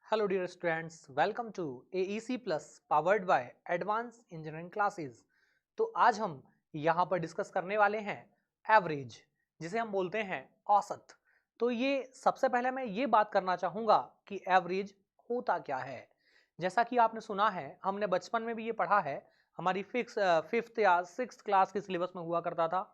Hello dear students, welcome to AEC Plus powered by Advanced Engineering Classes। तो आज हम यहाँ पर डिस्कस करने वाले हैं एवरेज, जिसे हम बोलते हैं औसत। तो ये सबसे पहले मैं ये बात करना चाहूँगा कि एवरेज होता क्या है। जैसा कि आपने सुना है, हमने बचपन में भी ये पढ़ा है, हमारी फिफ्थ या सिक्स्थ क्लास के सिलेबस में हुआ करता था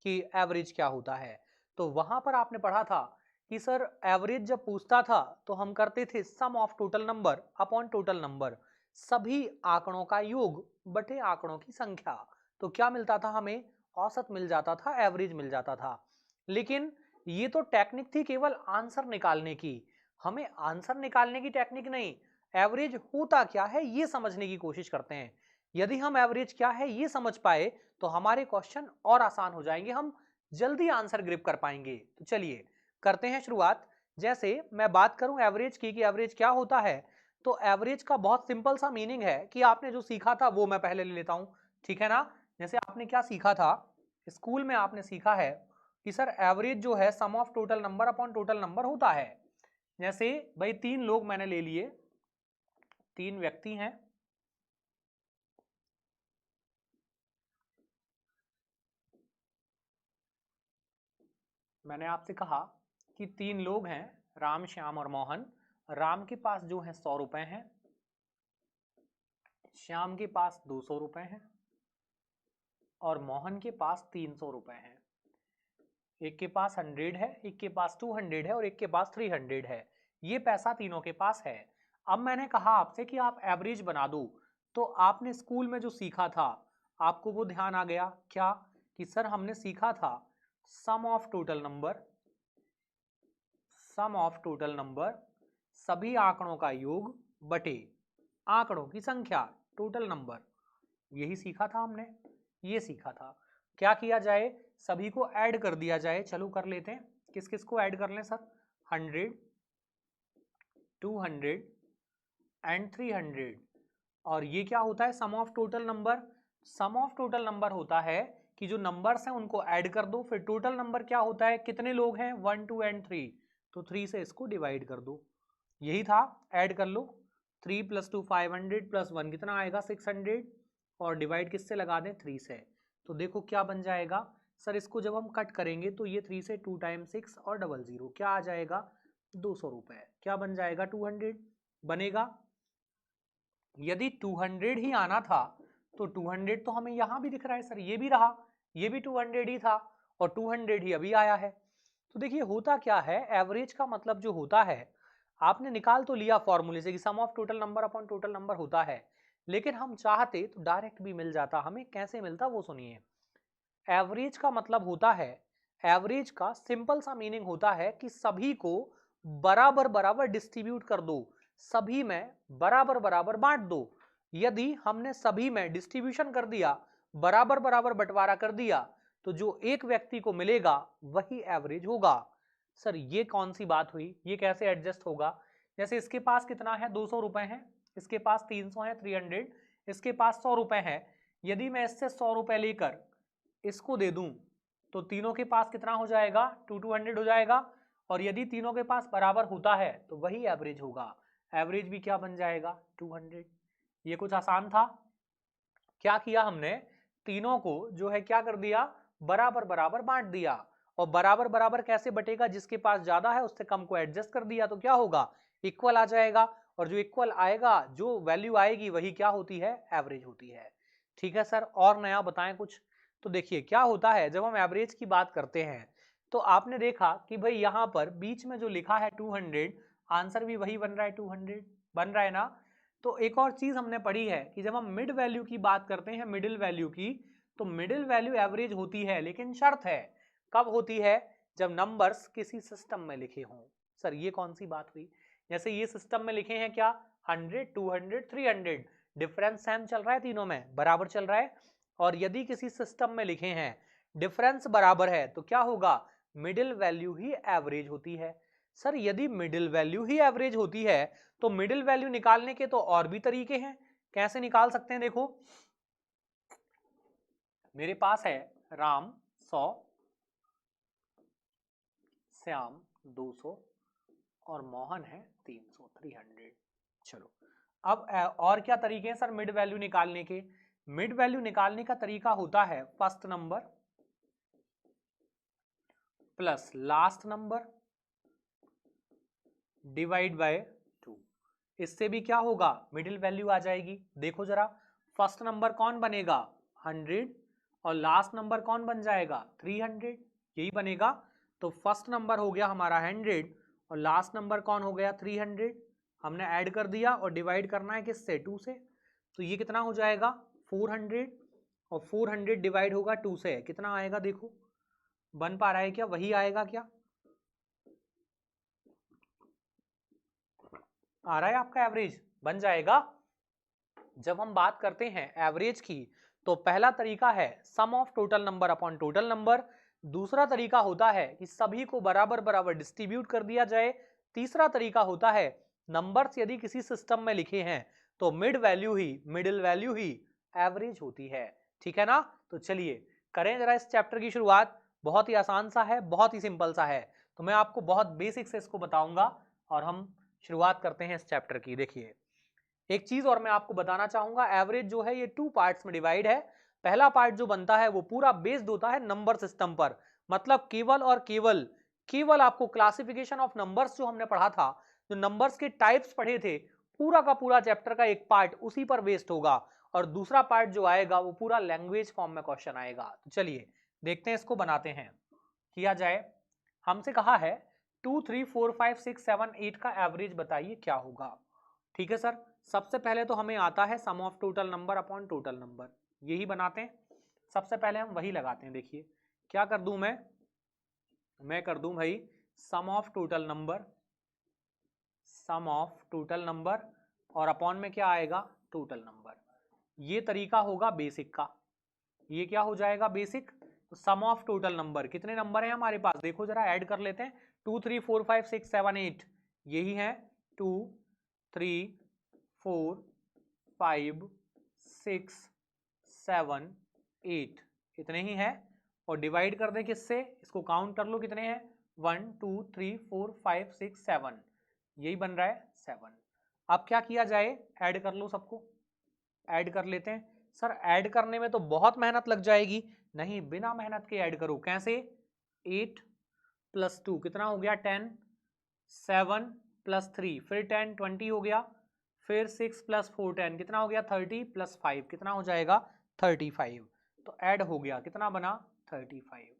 कि एवरेज क्या होता है। तो वहाँ पर आपने पढ़ा था कि सर एवरेज जब पूछता था तो हम करते थे sum of total number upon total number, सभी आंकड़ों का योग बटे आंकड़ों की संख्या। तो क्या मिलता था हमें? औसत मिल जाता था, एवरेज मिल जाता था। लेकिन ये तो टेक्निक थी केवल आंसर निकालने की, हमें आंसर निकालने की टेक्निक नहीं, एवरेज होता क्या है ये समझने की कोशिश करते हैं। यदि हम एवरेज क्या है ये समझ पाए तो हमारे क्वेश्चन और आसान हो जाएंगे, हम जल्दी आंसर ग्रिप कर पाएंगे। तो चलिए करते हैं शुरुआत। जैसे मैं बात करूं एवरेज की कि एवरेज क्या होता है, तो एवरेज का बहुत सिंपल सा मीनिंग है कि आपने जो सीखा था वो मैं पहले ले लेता हूं, ठीक है ना। जैसे आपने क्या सीखा था स्कूल में, आपने सीखा है कि सर एवरेज जो है sum of total number upon total number होता है। जैसे भाई तीन लोग मैंने ले लिए, तीन व्यक्ति हैं, मैंने आपसे कहा कि तीन लोग हैं, राम श्याम और मोहन। राम के पास जो है 100 रुपए हैं, श्याम के पास 200 रुपए हैं और मोहन के पास 300 रुपए हैं। एक के पास 100 है, एक के पास 200 है और एक के पास 300 है। ये पैसा तीनों के पास है। अब मैंने कहा आपसे कि आप एवरेज बना दो, तो आपने स्कूल में जो सीखा था आपको वो ध्यान आ गया क्या? कि सर हमने सीखा था sum of total number, sum of total number सभी आंकड़ों का योग बटे आंकड़ों की संख्या, टोटल नंबर। यही सीखा था हमने, ये सीखा था। क्या किया जाए? सभी को ऐड कर दिया जाए। चलो कर लेते हैं, किस किस को ऐड कर लें सर? 100, 200 एंड 300। और ये क्या होता है? Sum of total number. Sum of total number होता है कि जो नंबर्स हैं उनको ऐड कर दो, फिर टोटल नंबर क्या होता है? कितने लोग हैं? 1, 2 एंड 3, तो 3 से इसको डिवाइड कर दो। यही था, ऐड कर लो। 3 + 2 500 + 1 कितना आएगा? 600। और डिवाइड किससे लगा दें? 3 से। तो देखो क्या बन जाएगा सर, इसको जब हम कट करेंगे तो ये 3 से 2 टाइम्स 6 और 00 क्या आ जाएगा? 200 रुपए। क्या बन जाएगा? 200 बनेगा। यदि 200 ही आना था तो 200 तो हमें यहां भी दिख रहा है सर, ये भी रहा, ये भी 200 ही था और 200 ही अभी आया है। तो देखिए होता क्या है, एवरेज का मतलब जो होता है, आपने निकाल तो लिया फॉर्मूले से कि sum of total number upon total number होता है, लेकिन हम चाहते तो डायरेक्ट भी मिल जाता। हमें कैसे मिलता वो सुनिए। एवरेज का मतलब होता है, एवरेज का सिंपल सा मीनिंग होता है कि सभी को बराबर बराबर डिस्ट्रीब्यूट कर दो, सभी में बराबर बराबर बांट दो। यदि हमने सभी में डिस्ट्रीब्यूशन कर दिया, बराबर बराबर बंटवारा कर दिया, तो जो एक व्यक्ति को मिलेगा वही एवरेज होगा। सर ये कौन सी बात हुई, ये कैसे एडजस्ट होगा? जैसे इसके पास कितना है? 200 रुपए हैं, इसके पास 300 है, 300, इसके पास 100 रुपए हैं। यदि मैं इससे 100 रुपए लेकर इसको दे दूं तो तीनों के पास कितना हो जाएगा? 200 हो जाएगा। और यदि तीनों के पास बराबर होता है तो वही एवरेज होगा। एवरेज भी क्या बन जाएगा? 200। ये कुछ आसान था। क्या किया हमने? तीनों को जो है क्या कर दिया? बराबर बराबर बांट दिया। और बराबर बराबर कैसे बटेगा? जिसके पास ज्यादा है उससे कम को एडजस्ट कर दिया तो क्या होगा? इक्वल आ जाएगा। और जो इक्वल आएगा, जो वैल्यू आएगी वही क्या होती है? एवरेज होती है। ठीक है सर, और नया बताएं कुछ। तो देखिए क्या होता है, जब हम एवरेज की बात करते हैं तो आपने देखा कि भाई यहां पर बीच में जो लिखा है 200, आंसर भी वही बन रहा है, 200 बन रहा है ना। तो एक और चीज हमने पढ़ी है कि जब हम मिड वैल्यू की बात करते हैं, मिडिल वैल्यू की, तो मिडिल वैल्यू एवरेज होती है, लेकिन शर्त है। कब होती है? जब नंबर्स किसी सिस्टम में लिखे हों। सर ये कौन सी बात हुई? जैसे ये सिस्टम में लिखे हैं क्या? 100, 200, 300, डिफरेंस सेम चल रहा है, तीनों में बराबर चल रहा है। और यदि किसी सिस्टम में लिखे हैं डिफरेंस बराबर है तो क्या होगा? मिडिल वैल्यू ही एवरेज होती है। सर यदि मिडिल वैल्यू ही एवरेज होती है तो मिडिल वैल्यू निकालने के तो और भी तरीके हैं। कैसे निकाल सकते हैं? देखो मेरे पास है राम 100, श्याम 200 और मोहन है 300, 300। चलो अब और क्या तरीके हैं सर मिड वैल्यू निकालने के? मिड वैल्यू निकालने का तरीका होता है first number plus last number divide by 2। इससे भी क्या होगा, मिडिल वैल्यू आ जाएगी। देखो जरा, फर्स्ट नंबर कौन बनेगा 100 और लास्ट नंबर कौन बन जाएगा 300, यही बनेगा। तो फर्स्ट नंबर हो गया हमारा 100 और लास्ट नंबर कौन हो गया 300। हमने ऐड कर दिया और डिवाइड करना है किससे 2 से। तो ये कितना हो जाएगा 400 और 400 डिवाइड होगा 2 से, कितना आएगा देखो, बन पा रहा है क्या, वही आएगा क्या, आ रहा है आपका एवरेज, बन जाएगा। जब हम बात करते हैं एवरेज की तो पहला तरीका है sum of total number upon total number, दूसरा तरीका होता है कि सभी को बराबर बराबर डिस्ट्रीब्यूट कर दिया जाए, तीसरा तरीका होता है नंबर्स यदि किसी सिस्टम में लिखे हैं तो मिड वैल्यू ही मिडिल वैल्यू ही एवरेज होती है। ठीक है ना? तो चलिए करें जरा इस चैप्टर की शुरुआत। बहुत ही आसान सा है, बहुत ही सिंपल सा है, तो मैं आपको बहुत बेसिक से इसको बताऊंगा और हम शुरुआत करते हैं इस चैप्टर की। देखिए एक चीज और मैं आपको बताना चाहूंगा, एवरेज जो है ये 2 पार्ट्स में डिवाइड है। पहला पार्ट जो बनता है वो पूरा बेस्ड होता है नंबर सिस्टम पर, मतलब केवल और केवल आपको क्लासिफिकेशन ऑफ नंबर्स जो हमने पढ़ा था, जो नंबर्स के टाइप्स पढ़े थे, पूरा का पूरा चैप्टर का एक पार्ट उसी पर बेस्ड होगा। और दूसरा पार्ट जो आएगा वो पूरा लैंग्वेज फॉर्म में क्वेश्चन आएगा। तो चलिए देखते हैं, इसको बनाते हैं। किया जाए, हमसे कहा है 2 3 4 5 6 7 8 का एवरेज बताइए क्या होगा। ठीक है सर, सबसे पहले तो हमें आता है sum of total number upon total number, यही बनाते हैं। सबसे पहले हम वही लगाते हैं। देखिए क्या कर दूं मैं कर दूं भाई सम ऑफ टोटल नंबर और अपॉन में क्या आएगा टोटल नंबर। ये तरीका होगा बेसिक का। ये क्या हो जाएगा बेसिक, तो सम ऑफ टोटल नंबर, कितने नंबर हैं हमारे पास देखो जरा, ऐड कर लेते हैं 2 3 4 5 6 7 8, यही है 2 3 4 5 6 7 8, इतने ही है। और डिवाइड कर दें किससे, इसको काउंट कर लो कितने हैं 1 2 3 4 5 6 7, यही बन रहा है 7। अब क्या किया जाए, ऐड कर लो सबको, ऐड कर लेते हैं। सर ऐड करने में तो बहुत मेहनत लग जाएगी, नहीं बिना मेहनत के ऐड करो। कैसे, 8 + 2 कितना हो गया 10, 7 + 3 फिर 10 20 हो गया, फिर 6 + 4 10 कितना हो गया 30 + 5 कितना हो जाएगा 35। तो ऐड हो गया, कितना बना 35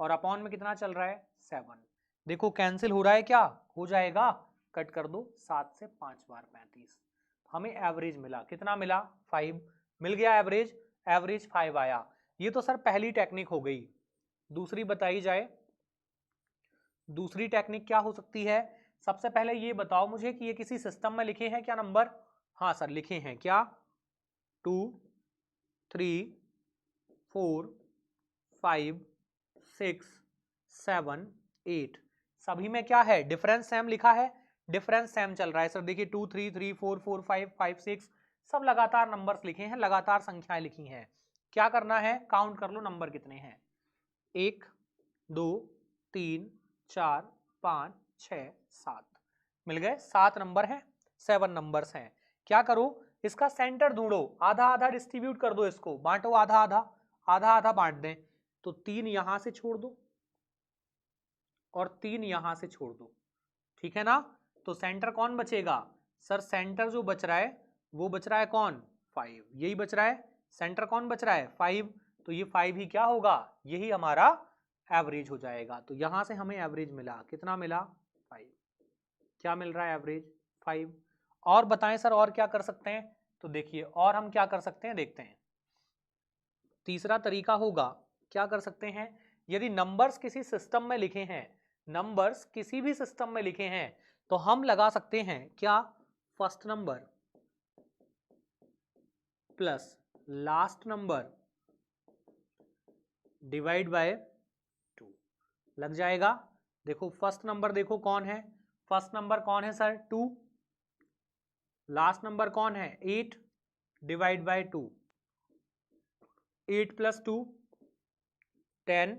और अपॉन में कितना चल रहा है 7। देखो कैंसिल हो रहा है क्या, हो जाएगा, कट कर दो, 7 से 5 बार 35, हमें एवरेज मिला, कितना मिला 5 मिल गया एवरेज, एवरेज 5 आया। ये तो सर पहली टेक्निक हो गई। दूसरी बताई जाए, दूसरी टेक्निक क्या हो सकती है। सबसे पहले ये बताओ मुझे कि ये किसी सिस्टम में लिखे हैं क्या नंबर, हाँ सर लिखे हैं, क्या 2 3 4 5 6 7 8, सभी में क्या है डिफरेंस सेम लिखा है, डिफरेंस सेम चल रहा है सर। देखिए 2 3 3 4 4 5 5 6 सब लगातार नंबर्स लिखे हैं, लगातार संख्याएं लिखी हैं। क्या करना है, काउंट कर लो नंबर कितने हैं, 1 2 3 4 5 6 7, मिल गए 7 नंबर हैं, 7 नंबर्स हैं। क्या करो, इसका सेंटर ढूंढो, आधा आधा डिस्ट्रीब्यूट कर दो, इसको बांटो आधा आधा, आधा आधा बांट दें, तो 3 यहां से छोड़ दो और 3 यहां से छोड़ दो, ठीक है ना। तो सेंटर कौन बचेगा, सर सेंटर जो बच रहा है वो बच रहा है कौन 5, यही बच रहा है, सेंटर कौन बच रहा है 5, तो ये 5 ही क्या होगा, यही हमारा एवरेज हो जाएगा। तो यहां से हमें एवरेज मिला, कितना मिला 5, क्या मिल रहा है एवरेज 5। और बताएं सर और क्या कर सकते हैं, तो देखिए और हम क्या कर सकते हैं देखते हैं। तीसरा तरीका होगा, क्या कर सकते हैं, यदि नंबर्स किसी सिस्टम में लिखे हैं, नंबर्स किसी भी सिस्टम में लिखे हैं तो हम लगा सकते हैं क्या, first number plus last number divide by 2, लग जाएगा। देखो फर्स्ट नंबर देखो कौन है, फर्स्ट नंबर कौन है सर 2, लास्ट नंबर कौन है 8 डिवाइड बाय 2, 8 + 2 10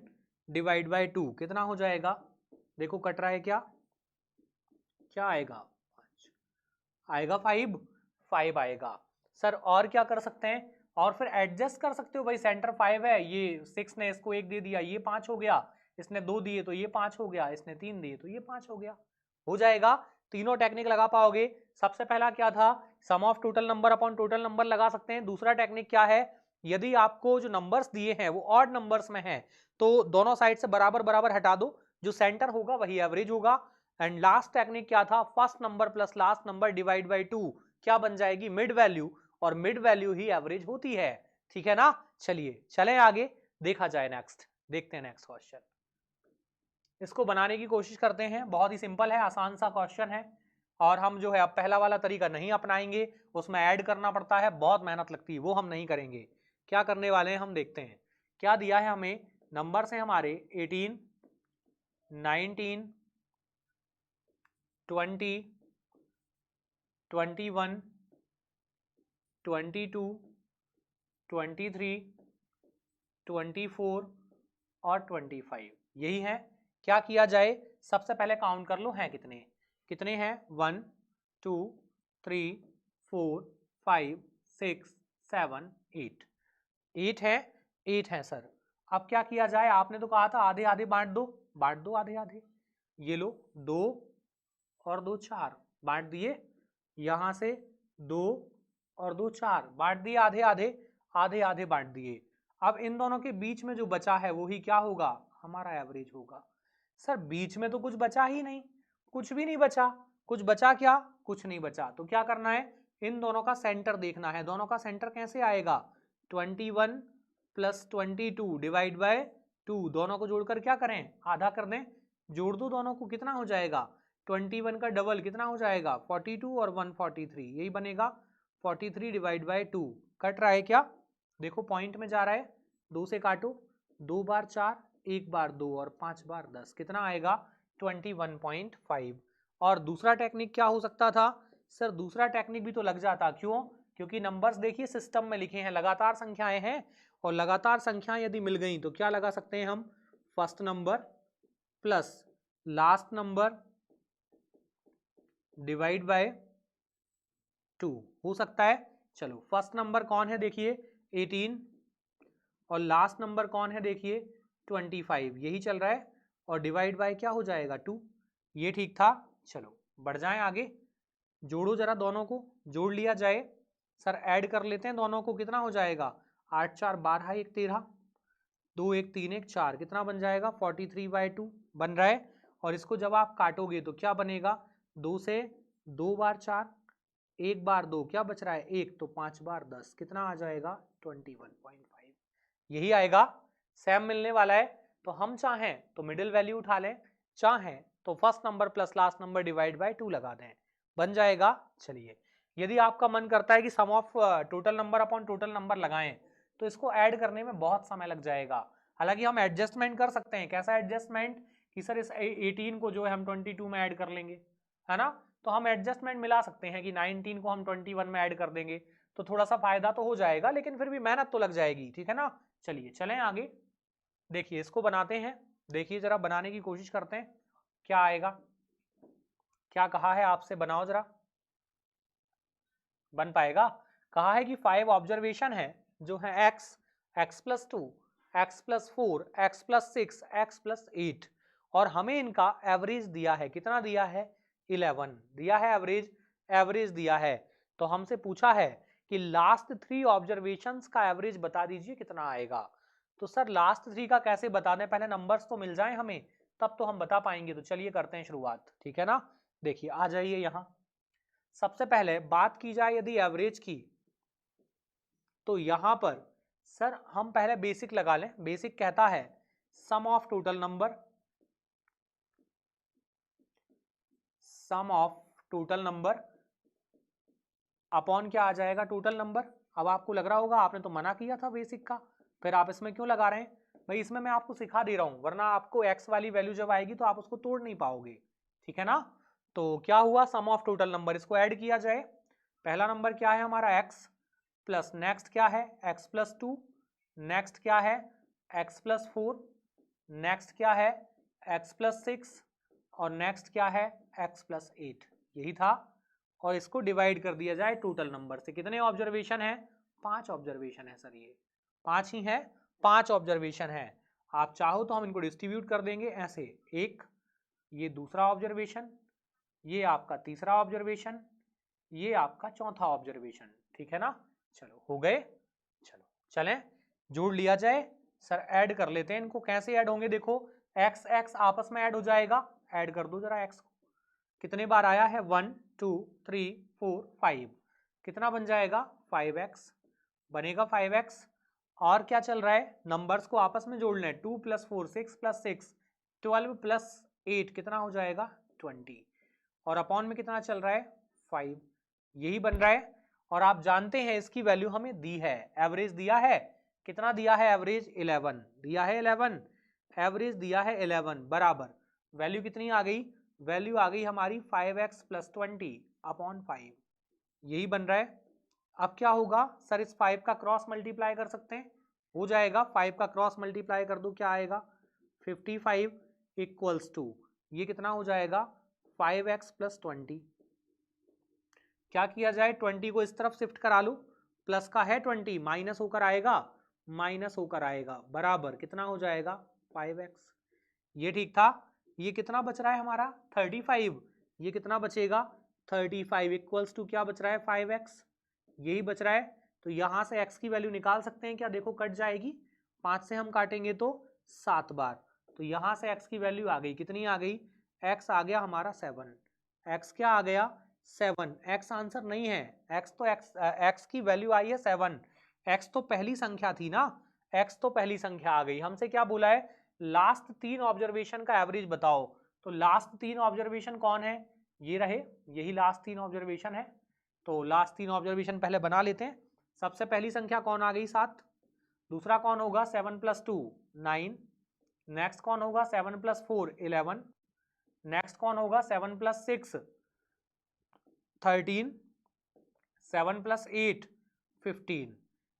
डिवाइड बाय 2 कितना हो जाएगा, देखो कट रहा है क्या, क्या आएगा, आएगा 5 आएगा सर। और क्या कर सकते हैं, और फिर एडजस्ट कर सकते हो भाई, सेंटर 5 है, ये 6 ने इसको 1 दे दिया, ये 5 हो गया, इसने 2 दिए तो ये 5 हो गया, इसने 3 दिए तो ये 5 हो गया, हो जाएगा। तीनों टेक्निक लगा पाओगे। सबसे पहला क्या था, sum of total number upon total number लगा सकते हैं। दूसरा टेक्निक क्या है, यदि आपको जो नंबर्स दिए हैं वो ऑड नंबर्स में हैं तो दोनों साइड से बराबर बराबर हटा दो, जो सेंटर होगा वही एवरेज होगा। एंड लास्ट टेक्निक क्या था, first number plus last number divide by 2, क्या बन जाएगी, मिड वैल्यू, और मिड वैल्यू ही एवरेज होती है। ठीक है ना, चलिए चलें आगे, देखा जाए नेक्स्ट, देखते हैं नेक्स्ट क्वेश्चन। इसको बनाने की कोशिश करते हैं, बहुत ही सिंपल है, आसान सा क्वेश्चन है। और हम जो है अब पहला वाला तरीका नहीं अपनाएंगे, उसमें ऐड करना पड़ता है, बहुत मेहनत लगती है, वो हम नहीं करेंगे। क्या करने वाले हैं हम देखते हैं। क्या दिया है हमें, नंबर से हमारे 18, 19, 20, 21, 22, 23, 24 और 25, यही है। क्या किया जाए, सबसे पहले काउंट कर लो हैं कितने, कितने हैं, 1 2 3 4 5 6 7 8, 8 है, 8 है सर। अब क्या किया जाए, आपने तो कहा था आधे आधे बांट दो, बांट दो आधे आधे, ये लो 2 और 2 4 बांट दिए, यहां से 2 और 2 4 बांट दिए, आधे आधे, आधे आधे बांट दिए। अब इन दोनों के बीच में जो बचा है वो ही क्या होगा, हमारा एवरेज होगा। सर बीच में तो कुछ बचा ही नहीं, कुछ भी नहीं बचा, कुछ बचा क्या, कुछ नहीं बचा, तो क्या करना है, इन दोनों का सेंटर देखना है। दोनों का सेंटर कैसे आएगा, 21 प्लस 22 डिवाइड बाय 2, दोनों को जोड़कर क्या करें, आधा कर दें, जोड़ दो दोनों को, कितना हो जाएगा, 21 का डबल कितना हो जाएगा, 42 और 143, यही बनेगा 43 डिवाइड बाय 2। कट रहा है क्या, देखो पॉइंट में जा रहा है, 2 से काटो, 2 बार 4, 1 बार 2 और 5 बार 10, कितना आएगा 21.5। और दूसरा टेक्निक क्या हो सकता था, सर दूसरा टेक्निक भी तो लग जाता, क्यों, क्योंकि नंबर्स देखिए सिस्टम में लिखे हैं, लगातार संख्याएं हैं, और लगातार संख्याएं यदि मिल गई तो क्या लगा सकते हैं हम, first number plus last number divide by 2 हो सकता है। चलो फर्स्ट नंबर कौन है देखिए 18, और लास्ट नंबर कौन है देखिए 25, यही चल रहा है, और डिवाइड बाय क्या हो जाएगा 2, ये ठीक था। चलो बढ़ जाएं आगे, जोड़ो जरा दोनों को, जोड़ लिया जाए, सर ऐड कर लेते हैं दोनों को, कितना हो जाएगा, 8 4 12 1 13, 2 1 3 1 4, कितना बन जाएगा 43/2 बन रहा है। और इसको जब आप काटोगे तो क्या बनेगा, 2 से 2 बार 4, 1 बार 2, क्या बच रहा है 1, तो 5 बार 10, कितना आ जाएगा 21.5, यही आएगा। सेम मिलने वाला है, तो हम चाहें तो मिडिल वैल्यू उठा लें, चाहें तो first number plus last number divide by 2 लगा दें, बन जाएगा। चलिए यदि आपका मन करता है कि sum of total number upon total number लगाएं तो इसको ऐड करने में बहुत समय लग जाएगा। हालांकि हम एडजस्टमेंट कर सकते हैं, कैसा एडजस्टमेंट, कि सर इस 18 को जो है हम 22 में ऐड कर लेंगे, है ना, तो हम एडजस्टमेंट मिला सकते हैं कि 19 को हम 21 में ऐड कर देंगे, तो थोड़ा सा फायदा तो हो जाएगा, लेकिन फिर भी मेहनत तो लग जाएगी, ठीक है ना। चलिए चलें आगे, देखिए इसको बनाते हैं, देखिए जरा बनाने की कोशिश करते हैं क्या आएगा, क्या कहा है आपसे, बनाओ जरा, बन पाएगा। कहा है कि 5 ऑब्जर्वेशन है जो है x, x plus 2, x plus 4, x plus 6, x plus 8, और हमें इनका एवरेज दिया है, कितना दिया है 11 दिया है, एवरेज एवरेज दिया है। तो हमसे पूछा है कि लास्ट 3 ऑब्जर्वेशंस का एवरेज बता दीजिए कितना आएगा। तो सर लास्ट 3 का कैसे बता दें, पहले नंबर्स तो मिल जाएं हमें, तब तो हम बता पाएंगे। तो चलिए करते हैं शुरुआत, ठीक है ना। देखिए आ जाइए यहां, सबसे पहले बात की जाए यदि एवरेज की, तो यहां पर सर हम पहले बेसिक लगा लें। बेसिक कहता है sum of total number, sum of total number upon क्या आ जाएगा, टोटल नंबर। अब आपको लग रहा होगा आपने तो मना किया था बेसिक का, फिर आप इसमें क्यों लगा रहे हैं भाई, इसमें मैं आपको सिखा दे रहा हूं, वरना आपको x वाली वैल्यू जब आएगी तो आप उसको तोड़ नहीं पाओगे, ठीक है ना। तो क्या हुआ, सम ऑफ टोटल नंबर, इसको ऐड किया जाए। पहला नंबर क्या है हमारा x, प्लस नेक्स्ट क्या है x प्लस 2, नेक्स्ट क्या है x प्लस 4, नेक्स्ट क्या है x प्लस 6, और नेक्स्ट क्या है x प्लस 8, यही था। और इसको डिवाइड कर दिया जाए टोटल नंबर से। कितने ऑब्जर्वेशन है? 5 ऑब्जर्वेशन है सर, ये 5 ही है, 5 ऑब्जर्वेशन है। आप चाहो तो हम इनको डिस्ट्रीब्यूट कर देंगे ऐसे, एक ये दूसरा ऑब्जर्वेशन, ये आपका तीसरा ऑब्जर्वेशन, ये आपका चौथा ऑब्जर्वेशन, ठीक है ना। चलो हो गए, चलो चलें जोड़ लिया जाए। सर ऐड कर लेते हैं इनको। कैसे ऐड होंगे? देखो x x आपस में ऐड हो जाएगा, ऐड कर दो जरा x को। कितने बार आया है? 1 2 3 4 5, कितना बन जाएगा? 5x बनेगा, 5x। और क्या चल रहा है? नंबर्स को आपस में जोड़ना है। 2 + 4 6 + 6 12 + 8 कितना हो जाएगा? 20। और अपॉन में कितना चल रहा है? 5, यही बन रहा है। और आप जानते हैं इसकी वैल्यू हमें दी है, एवरेज दिया है। कितना दिया है एवरेज? 11 दिया है, 11 एवरेज दिया है 11 बराबर वैल्यू कितनी आ गई? वैल्यू आ गई हमारी 5x + 20 अपॉन 5, यही बन रहा है। अब क्या होगा सर? इस 5 का क्रॉस मल्टीप्लाई कर सकते हैं, हो जाएगा। 5 का क्रॉस मल्टीप्लाई कर दो, क्या आएगा? 55 = ये कितना हो जाएगा? 5x + 20। क्या किया जाए? 20 को इस तरफ शिफ्ट करा लो, प्लस का है 20, माइनस होकर आएगा, माइनस होकर आएगा बराबर कितना हो जाएगा? 5x। ये ठीक था। ये कितना बच रहा है हमारा? 35। ये कितना बचेगा? 35 = क्या बच रहा है? 5x, यही बच रहा है। तो यहां से x की वैल्यू निकाल सकते हैं क्या? देखो कट जाएगी, 5 से हम काटेंगे तो 7 बार, तो यहां से x की वैल्यू आ गई, कितनी आ गई? x आ गया हमारा 7। x क्या आ गया? 7। x आंसर नहीं है, x तो x की वैल्यू आई है 7। x तो पहली संख्या थी ना, x तो पहली संख्या आ गई। हमसे क्या बोला है? लास्ट 3 ऑब्जर्वेशन का एवरेज बताओ। तो लास्ट 3 ऑब्जर्वेशन कौन है? ये रहे, यही लास्ट 3 ऑब्जर्वेशन है। तो लास्ट 3 ऑब्जर्वेशन पहले बना लेते हैं। सबसे पहली संख्या कौन आ गई? 7। दूसरा कौन होगा? 7 + 2 9। नेक्स्ट कौन होगा? 7 + 4 11। नेक्स्ट कौन होगा? 7 + 6 13। 7 + 8 15,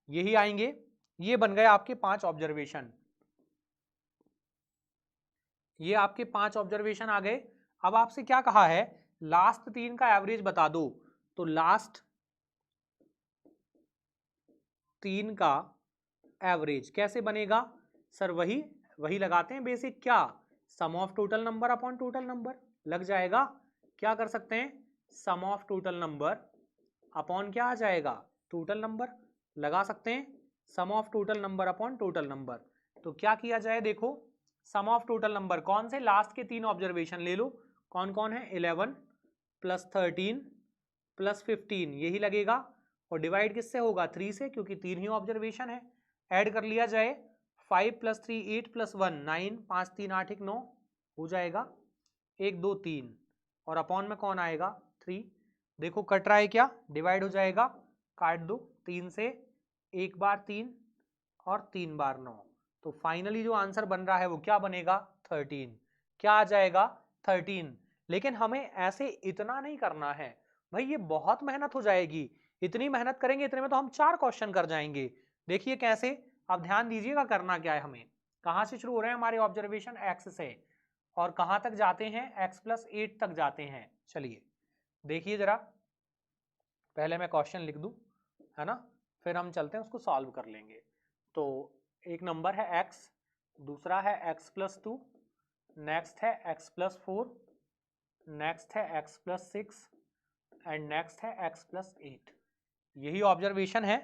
यही आएंगे। ये बन गए आपके 5 ऑब्जर्वेशन, ये आपके 5 ऑब्जर्वेशन आ गए। अब आपसे क्या कहा है? लास्ट 3 का एवरेज बता दो। तो लास्ट 3 का एवरेज कैसे बनेगा? सर वही लगाते हैं बेसिक, क्या? Sum of total number upon total number लग जाएगा। क्या कर सकते हैं? Sum of total number upon क्या आ जाएगा? टोटल नंबर लगा सकते हैं। Sum of total number upon total number. तो क्या किया जाए? देखो सम ऑफ टोटल नंबर कौन से? लास्ट के 3 ऑब्जर्वेशन ले लो, कौन कौन है? 11 + 13 + 15, यही लगेगा। और डिवाइड किससे होगा? 3 से, क्योंकि 3 ही ऑब्जर्वेशन है। ऐड कर लिया जाए, 5 + 3 8 + 1 9, 5 3 8 1 9 हो जाएगा, 1 2 3। और अपॉन में कौन आएगा? 3। देखो कट रहा है क्या? डिवाइड हो जाएगा, काट दो। 3 से 1 बार 3 और 3 बार 9। तो फाइनली जो आंसर बन रहा है वो क्या बनेगा? 13। क्या आ जाएगा? 13। लेकिन हमें ऐसे इतना नहीं करना है भाई, ये बहुत मेहनत हो जाएगी। इतनी मेहनत करेंगे इतने में तो हम 4 क्वेश्चन कर जाएंगे। देखिए कैसे, आप ध्यान दीजिएगा करना क्या है हमें। कहां से शुरू हो रहे हैं हमारे ऑब्जर्वेशन? x से, और कहां तक जाते हैं? x + 8 तक जाते हैं। चलिए देखिए जरा, पहले मैं क्वेश्चन लिख दूं, है ना, फिर हम चलते हैं उसको सॉल्व कर लेंगे। तो एक नंबर है x, दूसरा है x + 2, नेक्स्ट है x + 4, नेक्स्ट है x + 6 एंड नेक्स्ट है x + 8। यही ऑब्जर्वेशन है,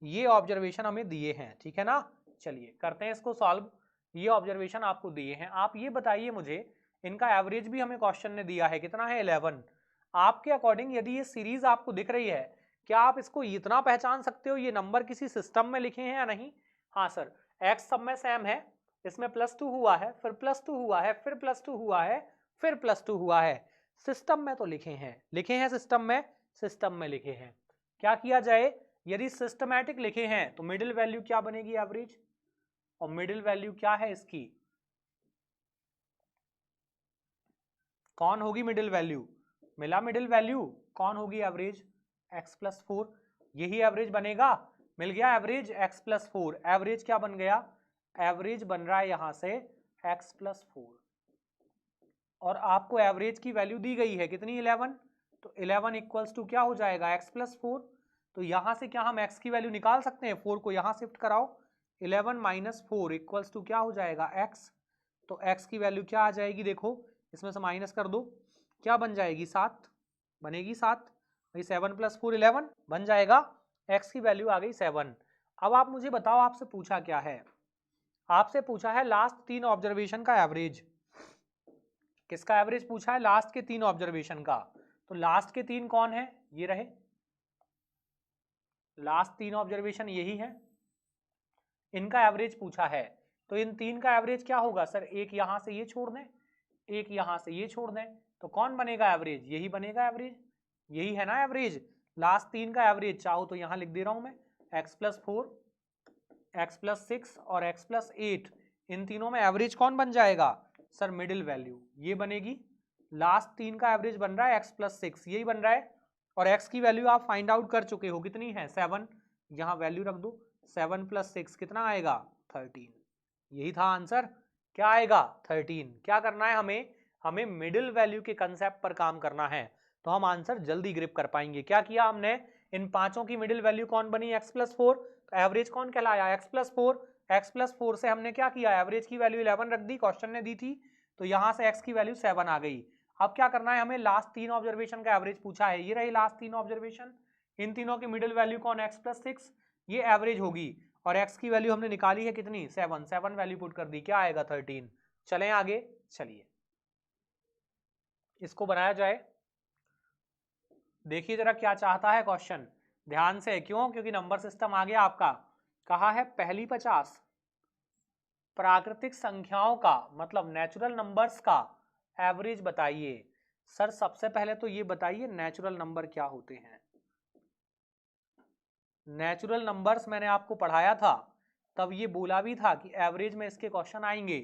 ये ऑब्जर्वेशन हमें दिए हैं, ठीक है ना। चलिए करते हैं इसको सॉल्व। ये ऑब्जर्वेशन आपको दिए हैं, आप ये बताइए मुझे, इनका एवरेज भी हमें क्वेश्चन ने दिया है, कितना है? 11। आपके अकॉर्डिंग यदि ये सीरीज आपको दिख रही है, क्या आप इसको इतना पहचान सकते हो ये नंबर किसी सिस्टम में लिखे हैं या नहीं? हाँ सर, x सब में सेम है, इसमें +2 हुआ है, फिर +2 हुआ है, फिर +2 हुआ है, फिर +2 हुआ है। सिस्टम में तो लिखे हैं सिस्टम में लिखे हैं। क्या किया जाए? यदि सिस्टमैटिक लिखे हैं तो मिडिल वैल्यू क्या बनेगी? एवरेज। और मिडिल वैल्यू क्या है इसकी? कौन होगी मिडिल वैल्यू? मिला मिडिल वैल्यू, कौन होगी? एवरेज x + 4, यही एवरेज बनेगा। मिल गया एवरेज x + 4। एवरेज क्या बन गया? एवरेज बन रहा है यहां से x + 4। और आपको एवरेज की वैल्यू दी गई है कितनी 11, तो 11 इक्वल्स टू क्या हो जाएगा x प्लस 4। तो यहां से क्या हम x की वैल्यू निकाल सकते हैं, 4 को यहां शिफ्ट कराओ, 11 माइनस 4 इक्वल्स टू क्या हो जाएगा x। तो x की वैल्यू क्या आ जाएगी, देखो इसमें से माइनस कर दो, क्या बन जाएगी 7 बनेगी 7, भाई 7 प्लस 4 11 बन जाएगा, x की वैल्यू आ गई 7। अब आप मुझे बताओ आपसे पूछा क्या है, आपसे पूछा है लास्ट 3 ऑब्जर्वेशन का एवरेज। किसका एवरेज पूछा है, लास्ट के 3 ऑब्जर्वेशन का। तो लास्ट के 3 कौन है, ये रहे लास्ट 3 ऑब्जर्वेशन यही है, इनका एवरेज पूछा है। तो इन 3 का एवरेज क्या होगा सर, एक यहां से ये छोड़ दें, एक यहां से ये छोड़ दें, तो कौन बनेगा एवरेज, यही बनेगा एवरेज, यही है ना एवरेज। लास्ट 3 का एवरेज चाहो तो यहां लिख दे रहा हूं मैं, x प्लस 4, x प्लस 6 और x प्लस 8, इन तीनों में एवरेज कौन बन जाएगा सर, मिडिल वैल्यू ये बनेगी। लास्ट 3 का एवरेज बन रहा है x प्लस 6, यही बन रहा है, और x की वैल्यू आप फाइंड आउट कर चुके हो कितनी है 7, यहां वैल्यू रख दो, 7 प्लस 6 कितना आएगा 13, यही था आंसर, क्या आएगा 13। क्या करना है हमें, हमें मिडिल वैल्यू के कंसेप्ट पर काम करना है, तो हम आंसर जल्दी ग्रिप कर पाएंगे। क्या किया हमने, इन पांचों की मिडिल वैल्यू कौन बनी x प्लस 4, तो एवरेज कौन कहलाया x प्लस 4, x प्लस 4 से हमने क्या किया, एवरेज की वैल्यू 11 रख दी, क्वेश्चन ने दी थी, तो यहां से x की वैल्यू 7 आ गई। अब क्या करना है हमें, लास्ट 3 ऑब्जर्वेशन का एवरेज पूछा है, ये रही लास्ट 3 ऑब्जर्वेशन, इन तीनों की मिडिल वैल्यू कौन x प्लस 6, ये एवरेज होगी, और x की वैल्यू हमने निकाली है कितनी 7, 7 वैल्यू पुट कर दी, क्या आएगा 13। चलें आगे, चलिए इसको बनाया जाए, देखिए जरा क्या चाहता है क्वेश्चन, ध्यान से, क्यों, क्योंकि नंबर सिस्टम आ गया आपका। कहा है पहली 50 प्राकृतिक संख्याओं का, मतलब नेचुरल नंबर्स का एवरेज बताइए। सर सबसे पहले तो ये बताइए नेचुरल नंबर क्या होते हैं। नेचुरल नंबर्स मैंने आपको पढ़ाया था, तब ये बोला भी था कि एवरेज में इसके क्वेश्चन आएंगे।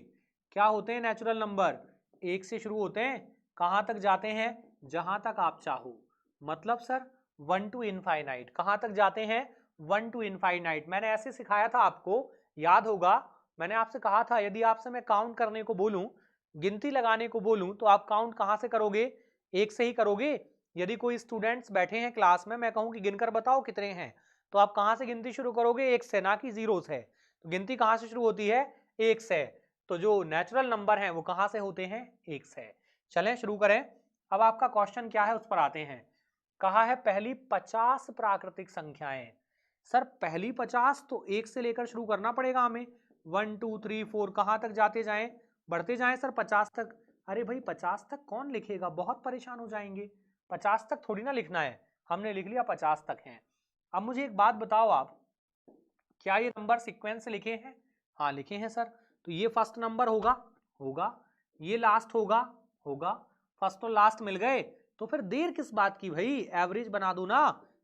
क्या होते हैं नेचुरल नंबर, एक से शुरू होते हैं, कहां तक जाते हैं, जहां तक आप चाहो, मतलब सर 1 टू इनफाइनाइट, कहां तक जाते हैं 1 टू इनफाइनाइट। मैंने ऐसे सिखाया था आपको, याद होगा, मैंने आपसे कहा था यदि आपसे मैं काउंट करने को बोलूं, गिनती लगाने को बोलूं, तो आप काउंट कहां से करोगे, एक से ही करोगे। यदि कोई स्टूडेंट्स बैठे हैं क्लास में, मैं कहूं कि गिनकर बताओ कितने हैं, तो आप कहां से गिनती शुरू करोगे, एक से, ना कि जीरो से। तो गिनती कहां से शुरू होती है, एक से। तो जो नेचुरल नंबर हैं वो कहां से होते हैं, एक से। चलें शुरू करें। अब आपका क्वेश्चन क्या है उस पर आते हैं। कहा है पहली 50 प्राकृतिक संख्याएं। सर पहली 50 तो एक से लेकर शुरू करना पड़ेगा हमें, 1 2 3 4 कहां तक जाते जाएं, बढ़ते जाएं सर 50 तक। अरे भाई 50 तक कौन लिखेगा, बहुत परेशान हो जाएंगे, 50 तक थोड़ी ना लिखना है, हमने लिख लिया 50 तक हैं। अब मुझे एक बात बताओ आप, क्या ये नंबर सीक्वेंस से लिखे हैं, हाँ लिखे हैं सर। तो ये फर्स्ट नंबर होगा, होगा, ये लास्ट होगा, होगा, फर्स्ट और लास्ट मिल गए, तो फिर देर किस बात की भाई, एवरेज बना दो ना।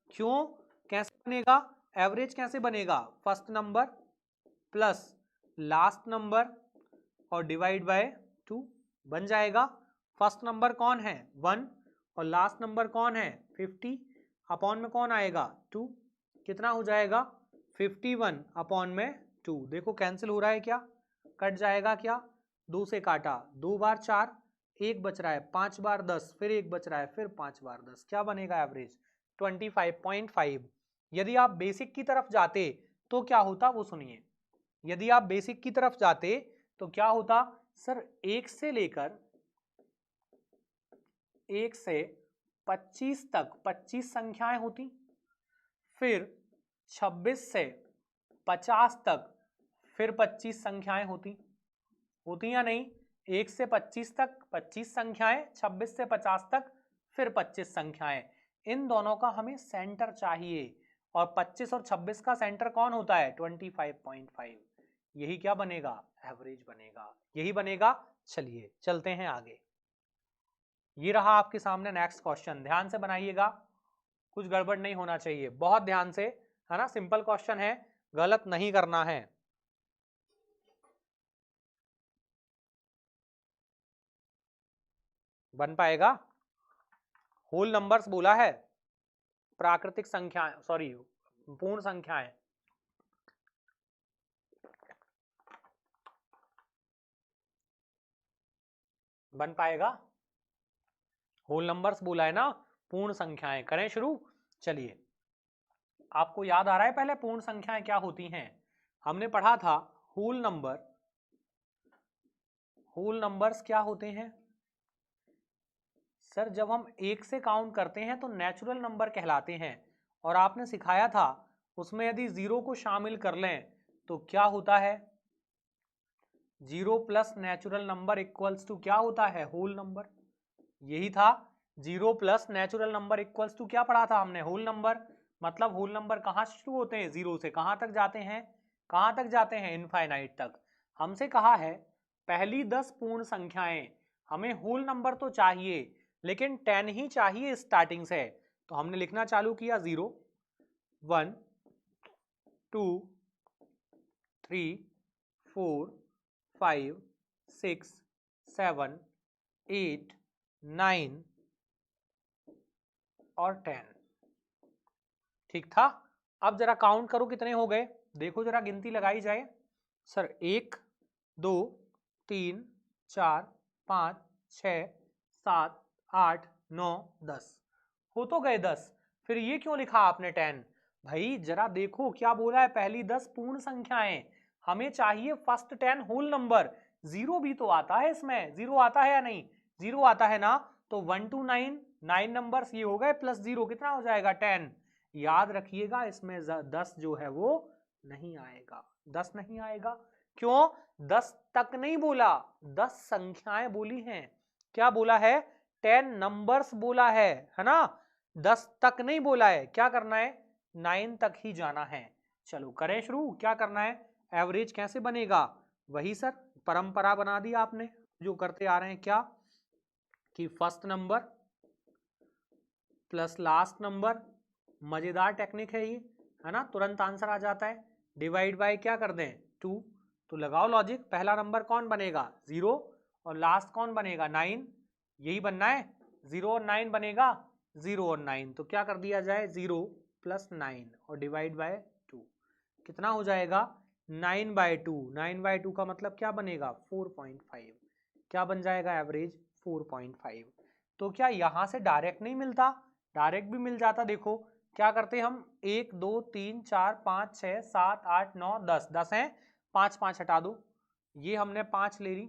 क्यों, कैसे बनेगा एवरेज, कैसे बनेगा, first number plus last number और डिवाइड बाय 2 बन जाएगा। फर्स्ट नंबर कौन है 1 और लास्ट नंबर कौन है 50, अपॉन में कौन आएगा 2, कितना हो जाएगा 51 अपॉन में 2। देखो कैंसिल हो रहा है क्या, कट जाएगा क्या, 2 से काटा, 2 बार 4, एक बच रहा है, 5 बार 10, फिर एक बच रहा है, फिर 5 बार 10, क्या बनेगा एवरेज 25.5। यदि आप बेसिक की तरफ जाते तो क्या होता वो सुनिए, यदि आप बेसिक की तरफ जाते तो क्या होता सर, एक से लेकर 1 से 25 तक 25 संख्याएं होती, फिर 26 से 50 तक फिर 25 संख्याएं होती, होती या नहीं, 1 से 25 तक 25 संख्याएं, 26 से 50 तक फिर 25 संख्याएं, इन दोनों का हमें सेंटर चाहिए, और 25 और 26 का सेंटर कौन होता है 25.5, यही क्या बनेगा एवरेज बनेगा, यही बनेगा। चलिए चलते हैं आगे, ये रहा आपके सामने नेक्स्ट क्वेश्चन, ध्यान से बनाइएगा, कुछ गड़बड़ नहीं होना चाहिए, बहुत ध्यान से, है ना, सिंपल क्वेश्चन है, गलत नहीं करना है। बन पाएगा, होल नंबर्स बोला है, प्राकृतिक संख्याएं, सॉरी पूर्ण संख्याएं, बन पाएगा? होल नंबर्स बोला है ना, पूर्ण संख्याएं। करें शुरू? चलिए, आपको याद आ रहा है पहले पूर्ण संख्याएं क्या होती हैं? हमने पढ़ा था होल नंबर, होल नंबर्स क्या होते हैं सर? जब हम एक से काउंट करते हैं तो नेचुरल नंबर कहलाते हैं, और आपने सिखाया था उसमें यदि जीरो को शामिल कर लें तो क्या होता है? Zero plus natural number equals to क्या होता है? Whole number. यही था, zero plus natural number equals to क्या पढ़ा था हमने? Whole number. मतलब होल नंबर कहाँ से शुरू होते हैं? जीरो से। कहाँ तक जाते हैं? कहाँ तक जाते हैं? इनफाइनाइट तक। हमसे कहा है पहली 10 पूर्ण संख्याएं, हमें होल नंबर तो चाहिए लेकिन 10 ही चाहिए स्टार्टिंग से। तो हमने लिखना चालू किया 0, 1, 2, 3, 4, 5, 6, 7, 8, 9 और 10। ठीक था? अब जरा काउंट करो कितने हो गए, देखो जरा, गिनती लगाई जाए। सर 1, 2, 3, 4, 5, 6, 7, 8, 9, 10 हो तो गए 10। फिर ये क्यों लिखा आपने 10? भाई जरा देखो क्या बोला है, पहली 10 पूर्ण संख्याएं, हमें चाहिए फर्स्ट 10 होल नंबर। जीरो भी तो आता है इसमें, जीरो आता है या नहीं? जीरो आता है ना, तो 1 to 9, 9 नंबर्स ये हो गए, प्लस जीरो कितना हो जाएगा? 10। याद रखिएगा इसमें 10 जो है वो नहीं आएगा, 10 नहीं आएगा। क्यों? 10 तक नहीं बोला, 10 संख्याएं बोली हैं। क्या बोला है? 10 नंबर्स बोला है ना? 10 तक नहीं बोला है। क्या करना है? 9 तक ही जाना है। चलो करें शुरू। क्या करना है? एवरेज कैसे बनेगा? वही सर परंपरा बना दी आपने, जो करते आ रहे हैं। क्या कि first number plus last number, मजेदार टेक्निक है ये, है ना? तुरंत आंसर आ जाता है। डिवाइड बाय क्या कर दें? 2। तो लगाओ लॉजिक, पहला नंबर कौन बनेगा? 0, और लास्ट कौन बनेगा? 9। यही बनना है, 0 और 9 बनेगा, 0 और 9। तो क्या कर दिया जाए? 0 प्लस 9 और डिवाइड बाय 2। कितना हो जाएगा? 9/2। 9/2 का मतलब क्या बनेगा? 4.5। क्या बन जाएगा एवरेज? 4.5। तो क्या यहां से डायरेक्ट नहीं मिलता? डायरेक्ट भी मिल जाता। देखो क्या करते हम, 1 2 3 4 5 6 7 8 9 10, 10 है, 5 5 हटा दो, ये हमने 5 ले ली,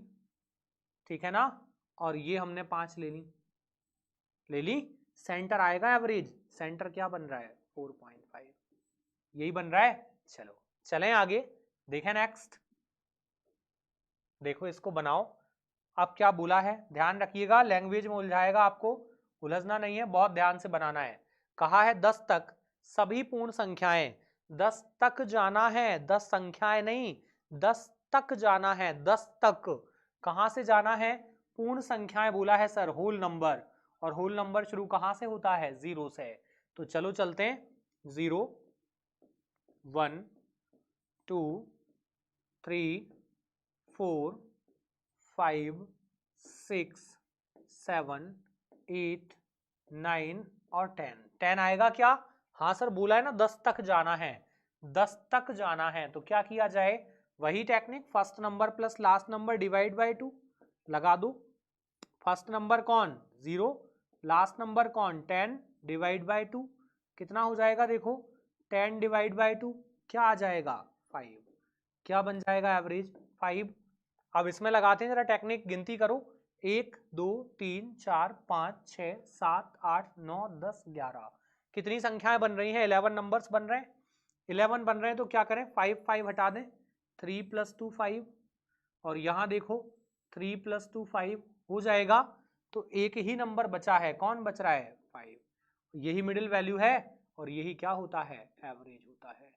ठीक है ना, और ये हमने 5 ले ली, सेंटर आएगा एवरेज। सेंटर क्या बन रहा है? 4.5, यही बन रहा है। चलो चलें आगे, देखें नेक्स्ट। देखो इसको बनाओ। अब क्या बोला है ध्यान रखिएगा, लैंग्वेज में उलझाएगा आपको, उलझना नहीं है, बहुत ध्यान से बनाना है। कहा है 10 तक सभी पूर्ण संख्याएं, 10 तक जाना है, 10 संख्याएं नहीं, 10 तक जाना है, 10 तक। कहां से जाना है? पूर्ण संख्याएं बोला है सर, होल नंबर, और होल नंबर शुरू कहां से होता है? 0 से। तो चलो चलते हैं, 0, 1, 2, 3, 4, 5, 6, 7, 8, 9 और 10। 10 आएगा क्या? हाँ सर बोला है ना 10 तक जाना है, 10 तक जाना है। तो क्या किया जाए? वही technique, first number plus last number divide by 2 लगा दो। फर्स्ट नंबर कौन? 0, लास्ट नंबर कौन? 10 डिवाइड बाय 2 कितना हो जाएगा? देखो 10 डिवाइड बाय 2 क्या आ जाएगा? 5। क्या बन जाएगा एवरेज? 5। अब इसमें लगाते हैं जरा टेक्निक, गिनती करो, 1 2 3 4 5 6 7 8 9 10 11। कितनी संख्याएं बन रही हैं? 11 नंबर्स बन रहे हैं। 11 बन रहे हैं तो क्या करें? 5 5 हटा दें, 3 + 2 5, और यहाँ देखो 3 + 2 5 हो जाएगा। तो एक ही नंबर बचा है, कौन बच रहा है? 5। यही मिडिल वैल्यू है, और यही क्या होता है? एवरेज होता है।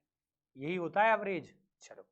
यही होता है एवरेज। चलो